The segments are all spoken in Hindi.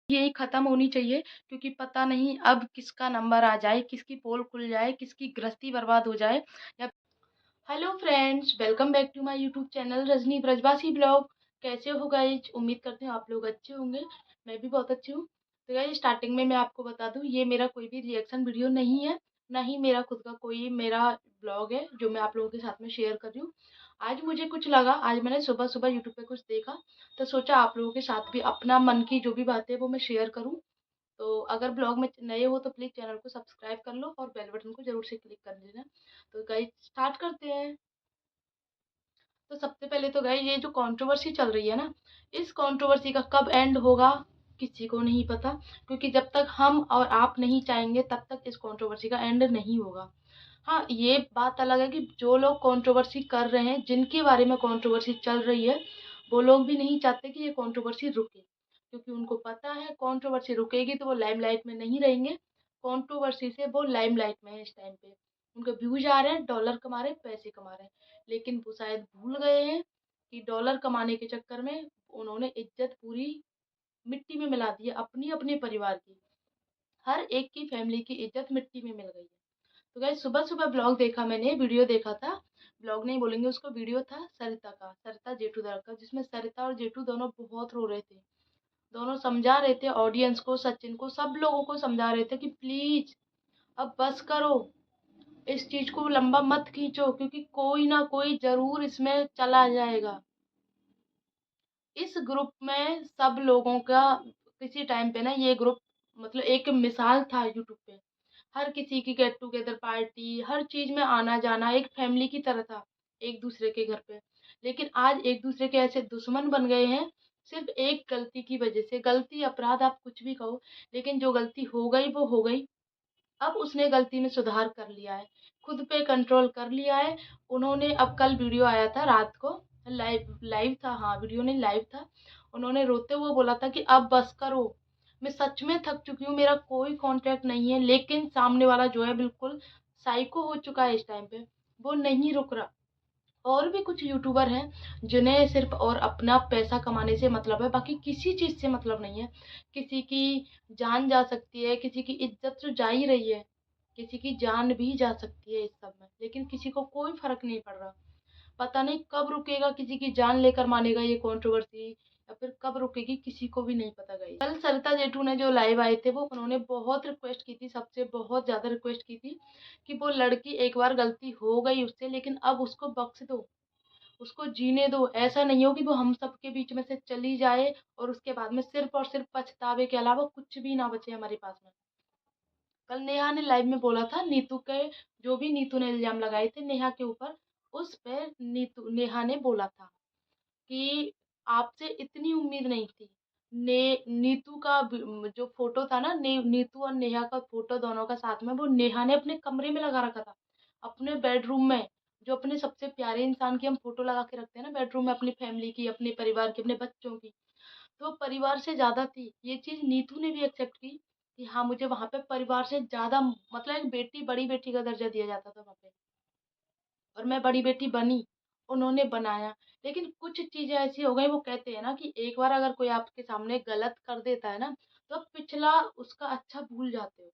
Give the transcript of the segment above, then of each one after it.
ये ख़त्म होनी चाहिए क्योंकि पता नहीं अब किसका नंबर आ जाए, किसकी पोल खुल जाए, किसकी गृहस्थी बर्बाद हो जाए या hello friends, welcome back to my YouTube channel Rajni Brajwasi blog. कैसे हो गाइज? उम्मीद करती हूँ आप लोग अच्छे होंगे। मैं भी बहुत अच्छी हूँ। तो गाइज स्टार्टिंग में मैं आपको बता दूँ, ये मेरा कोई भी रिएक्शन वीडियो नहीं है, ना ही मेरा खुद का कोई मेरा ब्लॉग है जो मैं आप लोगों के साथ में शेयर कर रही हूँ। आज मुझे कुछ लगा, आज मैंने सुबह सुबह यूट्यूब पे कुछ देखा, तो सोचा आप लोगों के साथ भी अपना मन की जो भी बातें वो मैं शेयर करूँ। तो अगर ब्लॉग में नए हो तो प्लीज़ चैनल को सब्सक्राइब कर लो और बेल बटन को ज़रूर से क्लिक कर देना। तो गाइज स्टार्ट करते हैं। तो सबसे पहले तो गाइस ये जो कंट्रोवर्सी चल रही है ना, इस कंट्रोवर्सी का कब एंड होगा किसी को नहीं पता, क्योंकि जब तक हम और आप नहीं चाहेंगे तब तक इस कंट्रोवर्सी का एंड नहीं होगा। हाँ, ये बात अलग है कि जो लोग कंट्रोवर्सी कर रहे हैं, जिनके बारे में कंट्रोवर्सी चल रही है, वो लोग भी नहीं चाहते कि ये कंट्रोवर्सी रुके, क्योंकि उनको पता है कंट्रोवर्सी रुकेगी तो वो लाइमलाइट में नहीं रहेंगे। कंट्रोवर्सी से वो लाइमलाइट में है इस टाइम पे, उनके व्यूज आ रहे हैं, डॉलर कमा रहे हैं, पैसे कमा रहे हैं। लेकिन वो शायद भूल गए हैं कि डॉलर कमाने के चक्कर में उन्होंने इज्जत पूरी मिट्टी में मिला दी है, अपनी अपने परिवार की, हर एक की फैमिली की इज्जत मिट्टी में मिल गई है। तो गाइस सुबह सुबह ब्लॉग देखा, मैंने वीडियो देखा था, ब्लॉग नहीं बोलेंगे उसको, वीडियो था सरिता का, सरिता जेठू दर का, जिसमें सरिता और जेठू दोनों बहुत रो रहे थे। दोनों समझा रहे थे ऑडियंस को, सचिन को, सब लोगों को समझा रहे थे कि प्लीज अब बस करो, इस चीज को लंबा मत खींचो, क्योंकि कोई ना कोई जरूर इसमें चला जाएगा। इस ग्रुप में सब लोगों का किसी टाइम पे ना, ये ग्रुप मतलब एक मिसाल था यूट्यूब पे, हर किसी की गेट टुगेदर पार्टी, हर चीज में आना जाना एक फैमिली की तरह था एक दूसरे के घर पे। लेकिन आज एक दूसरे के ऐसे दुश्मन बन गए हैं, सिर्फ एक गलती की वजह से। गलती अपराध आप कुछ भी कहो, लेकिन जो गलती हो गई वो हो गई। अब उसने गलती में सुधार कर लिया है, खुद पे कंट्रोल कर लिया है। उन्होंने अब कल वीडियो आया था रात को, लाइव लाइव था, हाँ वीडियो नहीं लाइव था। उन्होंने रोते हुए बोला था कि अब बस करो, मैं सच में थक चुकी हूँ, मेरा कोई कांटेक्ट नहीं है। लेकिन सामने वाला जो है बिल्कुल साइको हो चुका है इस टाइम पे, वो नहीं रुक रहा। और भी कुछ यूट्यूबर हैं जिन्हें सिर्फ और अपना पैसा कमाने से मतलब है, बाकी किसी चीज से मतलब नहीं है। किसी की जान जा सकती है, किसी की इज्जत तो जा ही रही है, किसी की जान भी जा सकती है इस सब में, लेकिन किसी को कोई फर्क नहीं पड़ रहा। पता नहीं कब रुकेगा किसी की जान लेकर मानेगा ये कंट्रोवर्सी, या फिर कब रुकेगी किसी को भी नहीं पता। गई कल सरिता जेठू ने जो लाइव आए थे, वो उन्होंने बहुत रिक्वेस्ट की थी, सबसे बहुत ज्यादा रिक्वेस्ट की थी कि वो लड़की, एक बार गलती हो गई उससे, लेकिन अब उसको बख्श दो, उसको जीने दो। ऐसा नहीं हो कि वो हम सबके बीच में से चली जाए और उसके बाद में सिर्फ और सिर्फ पछतावे के अलावा कुछ भी ना बचे हमारे पास में। कल नेहा ने लाइव में बोला था, नीतू के जो भी नीतू ने इल्जाम लगाए थे नेहा के ऊपर, उस पे नेहा ने बोला था कि आपसे इतनी उम्मीद नहीं थी। नीतू का जो फोटो था ना, नीतू और नेहा का फोटो दोनों का साथ में, वो नेहा ने अपने कमरे में लगा रखा था, अपने बेडरूम में। जो अपने सबसे प्यारे इंसान की हम फोटो लगा के रखते हैं ना बेडरूम में, अपनी फैमिली की, अपने परिवार की, अपने बच्चों की, तो परिवार से ज्यादा थी। ये चीज नीतू ने भी एक्सेप्ट की कि हाँ, मुझे वहां पे परिवार से ज्यादा, मतलब एक बेटी, बड़ी बेटी का दर्जा दिया जाता था वहां पे, और मैं बड़ी बेटी बनी, उन्होंने बनाया। लेकिन कुछ चीजें ऐसी हो गई, वो कहते हैं ना कि एक बार अगर कोई आपके सामने गलत कर देता है ना, तो आप पिछला उसका अच्छा भूल जाते हो।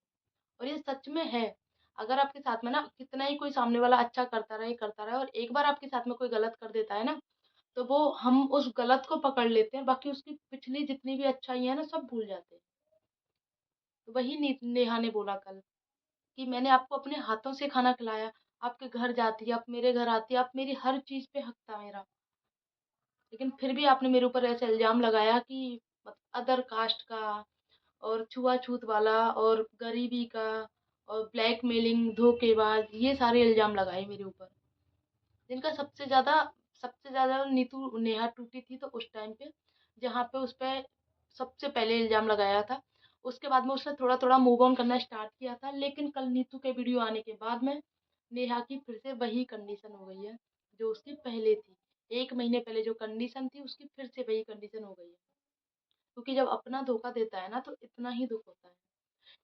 और ये सच में है। अगर आपके साथ में ना कितना ही कोई सामने वाला अच्छा करता रहे, और एक बार आपके साथ में कोई गलत कर देता है ना, तो वो हम उस गलत को पकड़ लेते हैं, बाकी उसकी पिछली जितनी भी अच्छाई है ना सब भूल जाते हैं। तो वही नेहा ने बोला कल कि मैंने आपको अपने हाथों से खाना खिलाया, आपके घर जाती, आप मेरे घर आती, आप मेरी हर चीज पे हक था मेरा, लेकिन फिर भी आपने मेरे ऊपर ऐसा इल्जाम लगाया कि अदर कास्ट का, और छुआछूत वाला, और गरीबी का, और ब्लैकमेलिंग, धोखेबाज, ये सारे इल्जाम लगाए मेरे ऊपर, जिनका सबसे ज्यादा नीतू नेहा टूटी थी तो उस टाइम पे, जहाँ पे उस पे सबसे पहले इल्जाम लगाया था। उसके बाद में उसने थोड़ा थोड़ा मूव ऑन करना स्टार्ट किया था, लेकिन कल नीतू के वीडियो आने के बाद में नेहा की फिर से वही कंडीशन हो गई है जो उसकी पहले थी। 1 महीने पहले जो कंडीशन थी, उसकी फिर से वही कंडीशन हो गई है, क्योंकि जब अपना धोखा देता है ना तो इतना ही दुख होता है।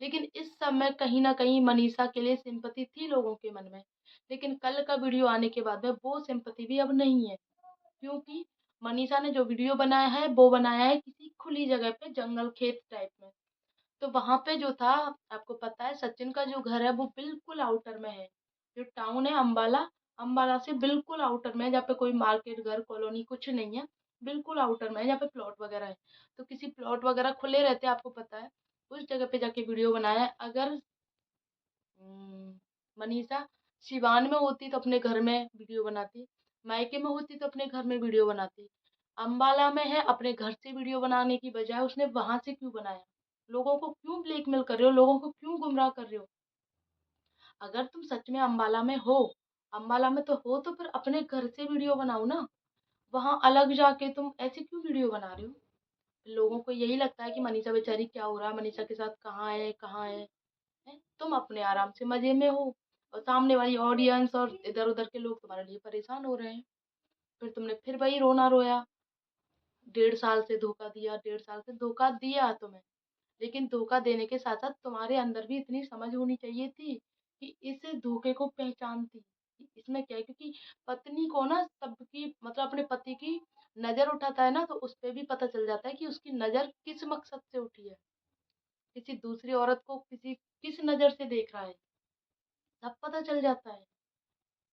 लेकिन इस समय कहीं न कहीं मनीषा के लिए सिंपैथी थी लोगों के मन में। लेकिन कल का वीडियो आने के बाद में वो सिंपैथी भी अब नहीं है। क्योंकि मनीषा ने जो वीडियो बनाया है वो बनाया है किसी खुली जगह पे, जंगल खेत टाइप में। तो वहां पे जो था, आपको पता है सचिन का जो घर है वो बिल्कुल आउटर में है। जो टाउन है अंबाला, अंबाला से बिल्कुल आउटर में है, जहाँ पे कोई मार्केट, घर, कॉलोनी कुछ नहीं है। बिल्कुल आउटर में है, जहाँ पे प्लॉट वगैरह है। तो किसी प्लॉट वगैरह खुले रहते हैं, आपको पता है। उस जगह पे जाके वीडियो बनाया है। अगर मनीषा सिवान में होती तो अपने घर में वीडियो बनाती, मायके में होती तो अपने घर में वीडियो बनाती। अंबाला में है, अपने घर से वीडियो बनाने की बजाय उसने वहां से क्यों बनाया? लोगों को क्यों ब्लैकमेल कर रहे हो, लोगों को क्यों गुमराह कर रहे हो? अगर तुम सच में अंबाला में हो, अंबाला में तो हो, तो फिर अपने घर से वीडियो बनाओ ना। वहां अलग जाके तुम ऐसे क्यों वीडियो बना रहे हो? लोगों को यही लगता है कि मनीषा बेचारी क्या हो रहा है, मनीषा के साथ कहाँ है, कहाँ है। तुम अपने आराम से मजे में हो, और सामने वाली ऑडियंस और इधर उधर के लोग तुम्हारे लिए परेशान हो रहे हैं। फिर तुमने फिर वही रोना रोया। 1.5 साल से धोखा दिया, 1.5 साल से धोखा दिया तुम्हें। लेकिन धोखा देने के साथ साथ तुम्हारे अंदर भी इतनी समझ होनी चाहिए थी कि इस धोखे को पहचानती कि इसमें क्या है। क्योंकि पत्नी को ना सबकी, मतलब अपने पति की नजर उठाता है ना, तो उस पे भी पता चल जाता है कि उसकी नजर किस मकसद से उठी है, किसी दूसरी औरत को किसी किस नजर से देख रहा है, सब पता चल जाता है।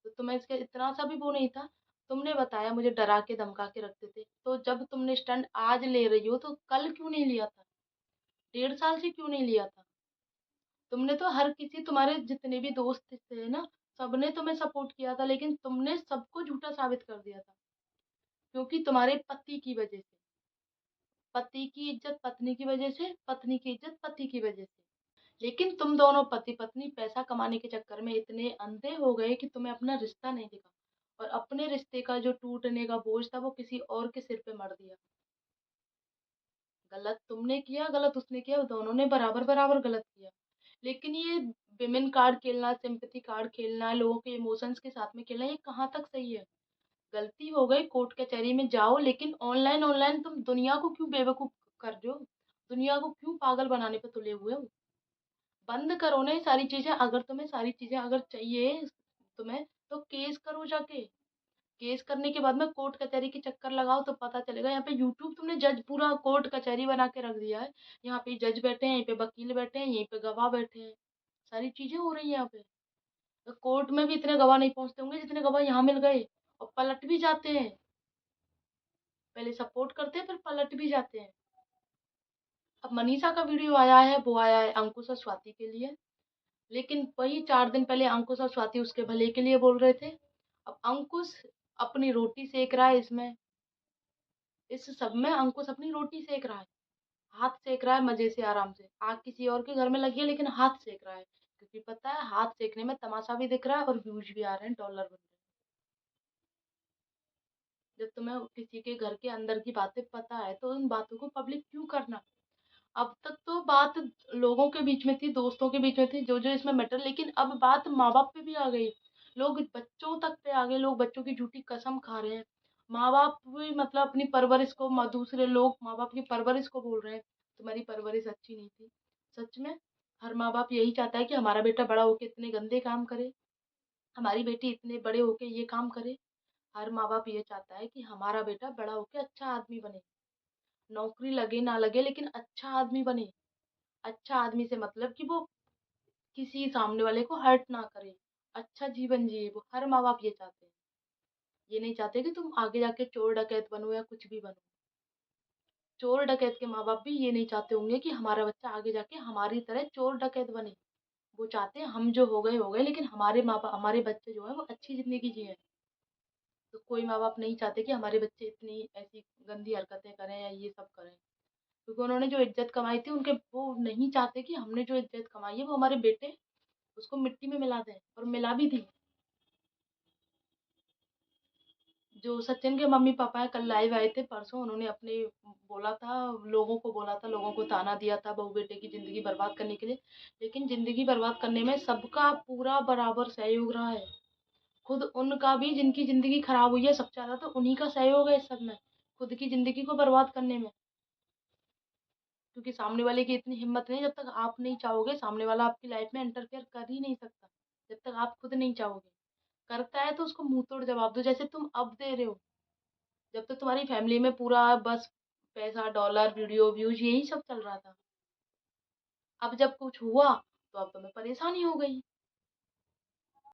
तो तुम्हें इसके इतना सा भी वो नहीं था। तुमने बताया मुझे डरा के धमका के रखते थे, तो जब तुमने स्टैंड आज ले रही हो तो कल क्यों नहीं लिया था? 1.5 साल से क्यों नहीं लिया था? तुमने तो हर किसी, तुम्हारे जितने भी दोस्त थे ना, सबने तुम्हें सपोर्ट किया था, लेकिन तुमने सबको झूठा साबित कर दिया था। क्योंकि तुम्हारे पति की वजह से, पति की इज्जत पत्नी की वजह से, पत्नी की इज्जत पति की वजह से। लेकिन तुम दोनों पति पत्नी पैसा कमाने के चक्कर में इतने अंधे हो गए कि तुम्हें अपना रिश्ता नहीं दिखा, और अपने रिश्ते का जो टूटने का बोझ था वो किसी और के सिर पे मर दिया। गलत तुमने किया, गलत उसने किया, दोनों ने बराबर बराबर गलत किया। लेकिन ये विमेन कार्ड खेलना, सिंपैथी कार्ड खेलना, लोगों के इमोशंस के साथ में खेलना, ये कहाँ तक सही है? गलती हो गई, कोर्ट कचहरी में जाओ, लेकिन ऑनलाइन ऑनलाइन तुम दुनिया को क्यों बेवकूफ कर रहे हो? दुनिया को क्यों पागल बनाने पे तुले हुए हो? बंद करो ना ये सारी चीजें। अगर तुम्हें सारी चीजें अगर चाहिए तुम्हें, तो केस करो जाके। केस करने के बाद में कोर्ट कचहरी के चक्कर लगाओ तो पता चलेगा। यहाँ पे यूट्यूब तुमने जज पूरा कोर्ट कचहरी बना के रख दिया है। यहाँ पे जज बैठे हैं, यहीं पे वकील बैठे हैं, यहीं पे गवाह बैठे हैं, सारी चीजें हो रही है यहाँ पे। तो कोर्ट में भी इतने गवाह नहीं पहुंचते होंगे जितने गवाह यहाँ मिल गए, और पलट भी जाते हैं। पहले सपोर्ट करते हैं, फिर पलट भी जाते हैं। अब मनीषा का वीडियो आया है, वो आया है अंकुश और स्वाति के लिए। लेकिन वही 4 दिन पहले अंकुश और स्वाति उसके भले के लिए बोल रहे थे। अब अंकुश अपनी रोटी सेक रहा है इसमें, इस सब में अंकुश अपनी रोटी सेक रहा है, हाथ सेक रहा है मजे से, आराम से। आग किसी और के घर में लगी है, लेकिन हाथ सेक रहा है, क्योंकि पता है हाथ सेकने में तमाशा भी दिख रहा है और व्यूज भी आ रहे हैं, डॉलर बन रहे हैं। जब तुम्हें किसी के घर के अंदर की बातें पता है, तो उन बातों को पब्लिक क्यों करना? अब तक तो बात लोगों के बीच में थी, दोस्तों के बीच में थी, जो जो इसमें मैटर, लेकिन अब बात माँ बाप पे भी आ गई। लोग बच्चों तक पे आ गए, लोग बच्चों की झूठी कसम खा रहे हैं। माँ बाप भी मतलब अपनी परवरिश को, दूसरे लोग माँ बाप की परवरिश को बोल रहे हैं तुम्हारी परवरिश अच्छी नहीं थी। सच में हर माँ बाप यही चाहता है कि हमारा बेटा बड़ा होके इतने गंदे काम करे, हमारी बेटी इतने बड़े होके ये काम करे। हर माँ बाप ये चाहता है कि हमारा बेटा बड़ा होके अच्छा आदमी बने, नौकरी लगे ना लगे लेकिन अच्छा आदमी बने। अच्छा आदमी से मतलब कि वो किसी सामने वाले को हर्ट ना करे, अच्छा जीवन जिए, वो हर माँ बाप ये चाहते हैं। ये नहीं चाहते कि तुम आगे जाके चोर डकैत बनो या कुछ भी बनो। चोर डकैत के माँ बाप भी ये नहीं चाहते होंगे कि हमारा बच्चा आगे जाके हमारी तरह चोर डकैत बने। वो चाहते हैं हम जो हो गए, लेकिन हमारे माँ बाप, हमारे बच्चे जो है वो अच्छी जिंदगी जिए। तो कोई माँ बाप नहीं चाहते कि हमारे बच्चे इतनी ऐसी गंदी हरकतें करें या ये सब करें। क्योंकि उन्होंने जो इज्जत कमाई थी उनके, वो नहीं चाहते कि हमने जो इज्जत कमाई है वो हमारे बेटे उसको मिट्टी में मिला दें, और मिला भी दी। जो सचिन के मम्मी पापा है, कल लाइव आए थे परसों, उन्होंने अपने बोला था, लोगों को बोला था, लोगों को ताना दिया था बहू बेटे की जिंदगी बर्बाद करने के लिए। लेकिन जिंदगी बर्बाद करने में सबका पूरा बराबर सहयोग रहा है। खुद उनका भी, जिनकी जिंदगी खराब हुई है सबसे ज्यादा, तो उन्हीं का सहयोग है इस सब में, खुद की जिंदगी को बर्बाद करने में। क्योंकि सामने वाले की इतनी हिम्मत नहीं, जब तक आप नहीं चाहोगे सामने वाला आपकी लाइफ में इंटरफेयर कर ही नहीं सकता, जब तक आप खुद नहीं चाहोगे। करता है तो उसको मुंह तोड़ जवाब दो, जैसे तुम अब दे रहे हो। जब तक तुम्हारी फैमिली में पूरा बस पैसा, डॉलर, वीडियो व्यूज यही सब चल रहा था। अब जब कुछ हुआ तो अब तुम्हें परेशानी हो गई।